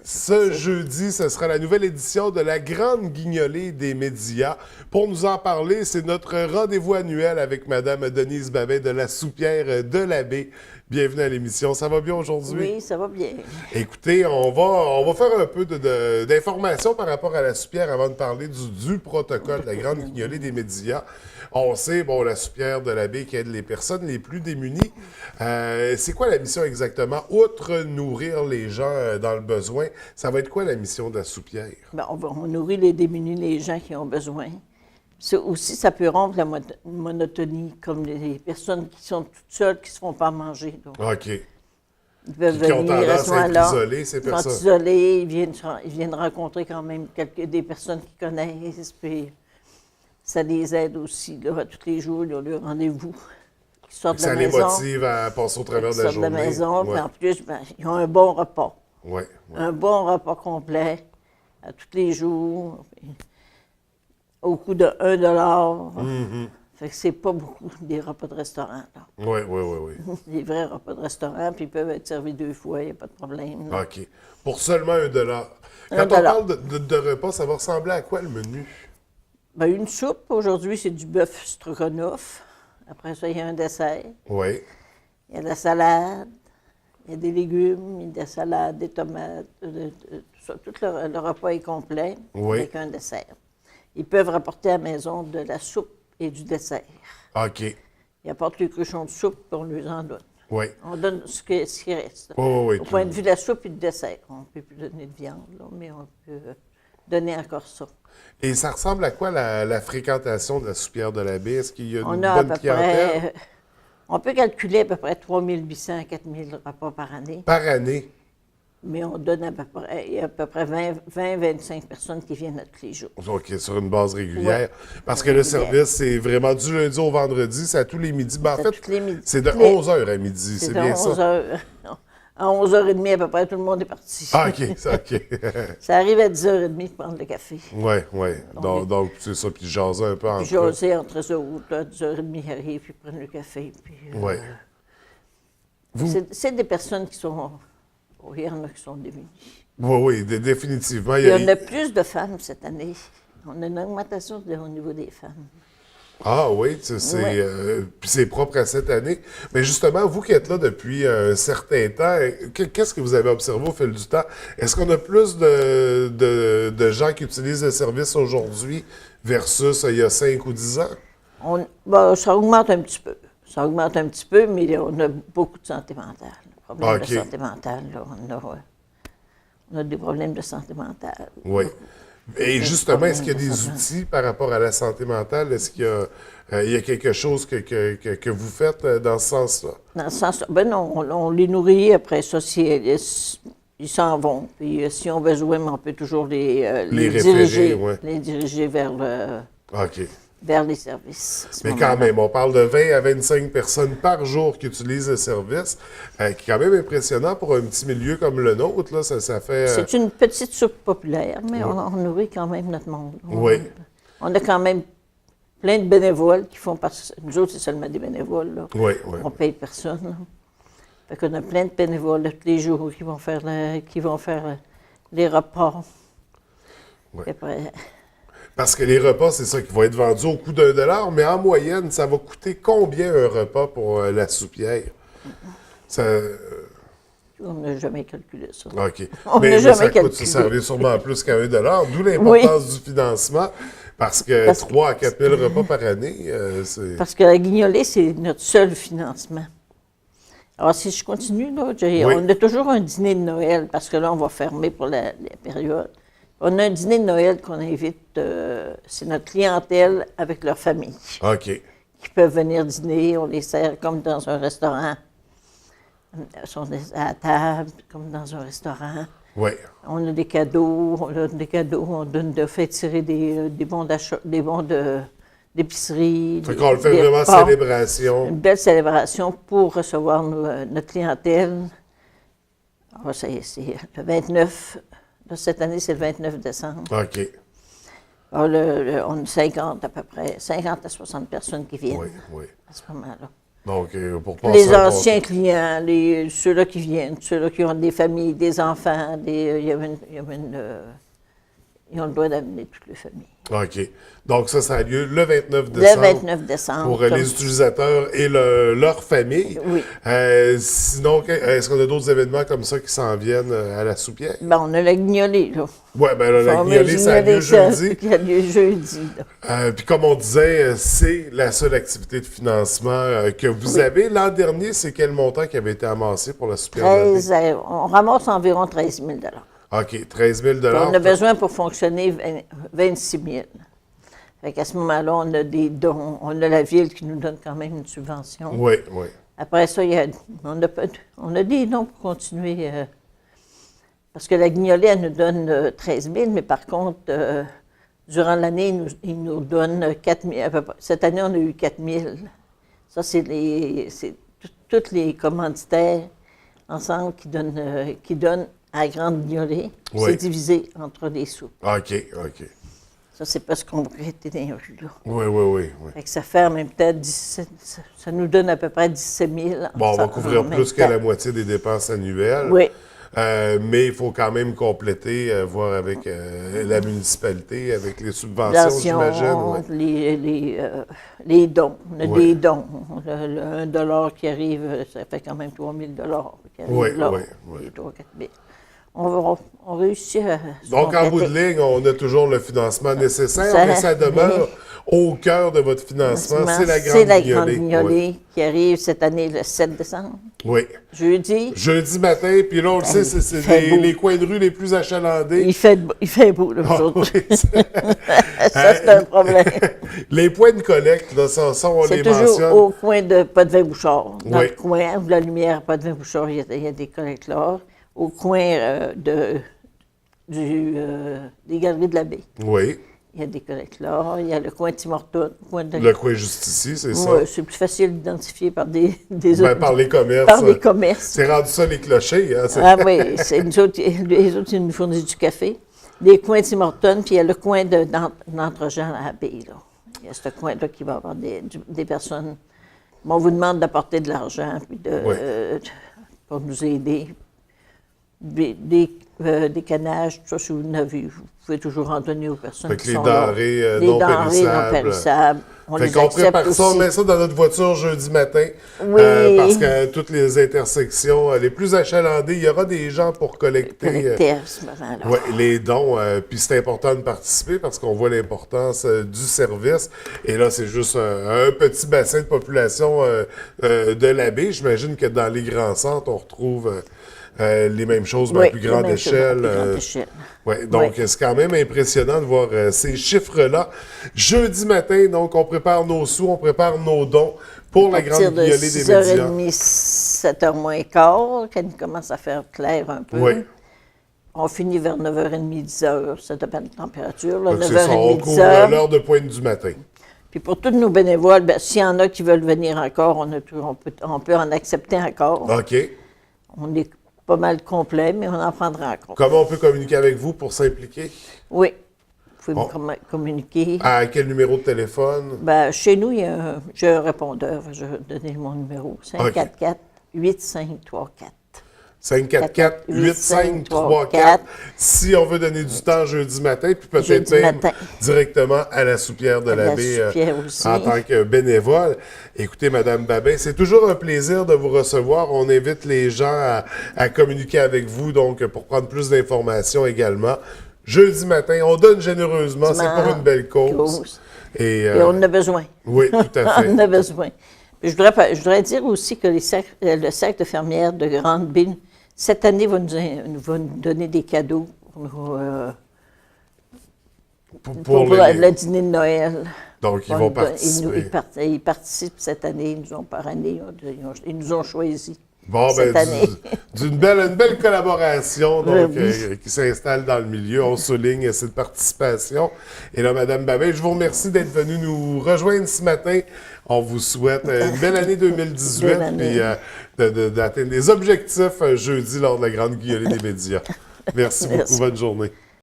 Ce jeudi, ce sera la nouvelle édition de la Grande Guignolée des médias. Pour nous en parler, c'est notre rendez-vous annuel avec Mme Denise Babin de la Soupière de l'Abbé. Bienvenue à l'émission. Ça va bien aujourd'hui? Oui, ça va bien. Écoutez, on va faire un peu d'informations par rapport à la soupière avant de parler du protocole de la Grande Guignolée des médias. On sait, la soupière de l'Abbé qui aide les personnes les plus démunies. C'est quoi la mission exactement? Outre nourrir les gens dans le besoin, ça va être quoi la mission de la soupière? Ben, on nourrit les démunis, les gens qui ont besoin. Aussi, ça peut rompre la monotonie, comme les personnes qui sont toutes seules, qui ne se font pas manger. Donc. OK. Ils peuvent Qui ont venir, tendance à être isolés, ces Ils sont personnes. isolés, ils viennent rencontrer quand même des personnes qu'ils connaissent, puis ça les aide aussi. Là, tous les jours, ils ont leur rendez-vous. Ils sortent de la maison. Ça les motive à passer au travers de la journée. Ils sortent de la maison, Ouais. puis en plus, ils ont un bon repas. Ouais. Un bon repas complet, à tous les jours, au coût de 1 $. Fait que c'est pas beaucoup des repas de restaurant, là. Oui. Des vrais repas de restaurant, puis ils peuvent être servis 2 fois, il n'y a pas de problème. Là. OK. Pour seulement 1 $. Quand $1. on parle de repas, ça va ressembler à quoi le menu? Ben, une soupe, aujourd'hui, c'est du bœuf stroganoff. Après ça, il y a un dessert. Oui. Il y a de la salade, il y a des légumes, il y a de la salade, des tomates, tout ça. Tout le repas est complet avec un dessert. Ils peuvent rapporter à la maison de la soupe et du dessert. OK. Ils apportent le cruchon de soupe et on leur en donne. Oui. On donne ce qui reste. Oui. Au point de vue de la soupe et du dessert. On ne peut plus donner de viande, là, mais on peut donner encore ça. Et ça ressemble à quoi la fréquentation de la soupière de l'Abbé? Est-ce qu'il y a une On a à bonne peu clientèle? près, on peut calculer à peu près 3800 à 4000 repas par année. Par année? Mais on donne il y a à peu près 20-25 personnes qui viennent à tous les jours. OK, sur une base régulière. Ouais. Parce que le service, c'est vraiment du lundi au vendredi, c'est à tous les midis. Ben, en C'est fait, tous les midis. c'est de 11h à midi, c'est de bien ça? 11h. À 11h30 à peu près, tout le monde est parti. Ah, OK. Ça arrive à 10h30 de prendre le café. Oui. Donc, c'est ça, puis jaser un peu entre Puis jaser entre eux autres, là, 10h30 ils arrivent, puis ils prennent le café. Puis, Oui. c'est des personnes qui sont... il y en a qui sont démunies. Oui, définitivement. Il y en a plus de femmes cette année. On a une augmentation au niveau des femmes. Ah oui, puis c'est propre à cette année. Mais justement, vous qui êtes là depuis un certain temps, qu'est-ce que vous avez observé au fil du temps? Est-ce qu'on a plus de gens qui utilisent le service aujourd'hui versus il y a 5 ou 10 ans? Ça augmente un petit peu. Ça augmente un petit peu, mais on a beaucoup de santé mentale. Problèmes de santé mentale, là, on a des problèmes de santé mentale. Oui. Et justement, est-ce qu'il y a des outils par rapport à la santé mentale? Est-ce qu'il y a quelque chose que vous faites dans ce sens-là? Dans ce sens-là, ben non, on les nourrit après ça, ils s'en vont. Puis si on a besoin, on peut toujours les diriger, les diriger vers les services. Mais quand même, on parle de 20 à 25 personnes par jour qui utilisent le service, qui est quand même impressionnant pour un petit milieu comme le nôtre. Là, ça fait... C'est une petite soupe populaire, mais on nourrit quand même notre monde. On a quand même plein de bénévoles qui font partie. Nous autres, c'est seulement des bénévoles. Là. On ne paye personne. Là. Fait qu'on a plein de bénévoles là, tous les jours qui vont faire les repas. Après, parce que les repas, c'est ça qui va être vendu au coût d'1 $, mais en moyenne, ça va coûter combien un repas pour la soupière? On n'a jamais calculé ça. OK. On mais n'a jamais calculé. Ça revient sûrement plus qu'à 1 $, d'où l'importance du financement, parce que 3 à 4 000 repas par année, c'est... Parce que la guignolée, c'est notre seul financement. Alors, si je continue, là, on a toujours un dîner de Noël, parce que là, on va fermer pour la période. On a un dîner de Noël qu'on invite, c'est notre clientèle avec leur famille. OK. Qui peuvent venir dîner, on les sert comme dans un restaurant. Ils sont à la table, comme dans un restaurant. Oui. On a des cadeaux, on fait tirer des bons d'achat, des bons d'épicerie. Fait qu'on le fait vraiment célébration. Une belle célébration pour recevoir notre clientèle. Alors, c'est le 29. Là, cette année, c'est le 29 décembre. OK. Alors, on a 50 à peu près, 50 à 60 personnes qui viennent Oui. à ce moment-là. Donc, pour passer les anciens clients, ceux-là qui viennent, ceux-là qui ont des familles, des enfants, ils ont le droit d'amener toutes les familles. OK. Donc, ça a lieu le 29 décembre. Le 29 décembre. Pour les utilisateurs et leur famille. Oui. Sinon, est-ce qu'on a d'autres événements comme ça qui s'en viennent à la soupière? Ben, on a la guignolée, là. Oui, bien là, la guignolée, ça a lieu jeudi. Ça a lieu jeudi, puis comme on disait, c'est la seule activité de financement que vous avez. L'an dernier, c'est quel montant qui avait été amassé pour la soupière? On ramasse environ 13 000 OK, 13 000 on a besoin pour fonctionner 26 000 Fait qu'à ce moment-là, on a des dons. On a la ville qui nous donne quand même une subvention. Oui, oui. Après ça, on a des dons pour continuer. Parce que la guignolée, elle nous donne 13 000 mais par contre, durant l'année, ils nous donnent 4 000 à peu près. Cette année, on a eu 4 000 Ça, c'est tous les commanditaires ensemble qui donnent à la grande guignolée. Oui. C'est divisé entre les sous. OK, OK. Ça, c'est parce qu'on était dans les rues, là. Oui, oui, oui. Fait que ça fait en même temps 17, ça nous donne à peu près 17 000 Bon, on va couvrir plus que la moitié des dépenses annuelles. Oui. Mais il faut quand même compléter, voir avec la municipalité, avec les subventions, j'imagine. Les dons. On a des dons. Le $1 qui arrive, ça fait quand même 3 000 qui arrivent là. Oui. 3 4 000 On réussit à... Donc, en bout de ligne, on a toujours le financement nécessaire, mais ça demeure au cœur de votre financement. C'est la Grande Guignolée qui arrive cette année le 7 décembre. Oui. Jeudi. Jeudi matin, puis là, on le sait, c'est les coins de rue les plus achalandés. Il fait beau, là, vous autres. Ça, c'est un problème. Les points de collecte, là, ça, on les mentionne. C'est toujours au coin de Potvin-Bouchard. Dans le coin où la lumière Potvin-Bouchard, il y a des collectes là. Au coin des Galeries de la Baie. Oui. Il y a des collectes là. Il y a le coin Tim Hortons. Le coin juste ici, c'est ça? Oui, c'est plus facile d'identifier par par les commerces. Par les commerces. C'est rendu ça, les clochers. Hein, oui, les autres, ils nous fournissent du café. Les coins Tim Hortons, puis il y a le coin d'Entre-Jean à la Baie, là. Il y a ce coin-là qui va avoir des personnes. On vous demande d'apporter de l'argent, puis pour nous aider. Des canages, tout ça, si vous en avez, vous pouvez toujours en donner aux personnes qui sont là. Les denrées non périssables. Fait qu'on prépare ça, on met ça dans notre voiture jeudi matin. Oui. Parce que toutes les intersections les plus achalandées, il y aura des gens pour collecter à ce moment-là. les dons. Puis c'est important de participer parce qu'on voit l'importance du service. Et là, c'est juste un petit bassin de population de la baie. J'imagine que dans les grands centres, on retrouve... les mêmes choses, mais à plus grande échelle. Donc, c'est quand même impressionnant de voir ces chiffres-là. Jeudi matin, donc, on prépare nos sous, on prépare nos dons pour la grande guignolée des médias. 6h30, 7h moins quart, quand il commence à faire clair un peu. Oui. On finit vers 9h30, 10h, ça dépend de la température. Là, 9h30, ça, on couvre à l'heure de pointe du matin. Puis pour tous nos bénévoles, s'il y en a qui veulent venir encore, on peut en accepter encore. OK. On est pas mal complet, mais on en prendra encore. Comment on peut communiquer avec vous pour s'impliquer? Oui. Vous pouvez me communiquer. À quel numéro de téléphone? Chez nous, j'ai un répondeur. Je vais donner mon numéro. 544-8534. 544-8534. Si on veut donner du temps jeudi matin, puis peut-être même directement à la soupière de la baie en tant que bénévole. Écoutez, Mme Babin, c'est toujours un plaisir de vous recevoir. On invite les gens à communiquer avec vous, donc pour prendre plus d'informations également. Jeudi matin, on donne généreusement, c'est pour une belle cause. Et on en a besoin. Oui, tout à fait. On en a besoin. Je voudrais dire aussi que le cercle de fermières de Grande-Baie, cette année, va nous donner des cadeaux pour le dîner de Noël. Donc, ils vont participer. Ils participent cette année, ils nous ont par année, ils nous ont choisis. Bon, d'une belle collaboration donc, qui s'installe dans le milieu. On souligne cette participation. Et là, Mme Babin, je vous remercie d'être venue nous rejoindre ce matin. On vous souhaite une belle année 2018 puis d'atteindre des objectifs jeudi lors de la grande guignolée des médias. Merci beaucoup. Bonne journée.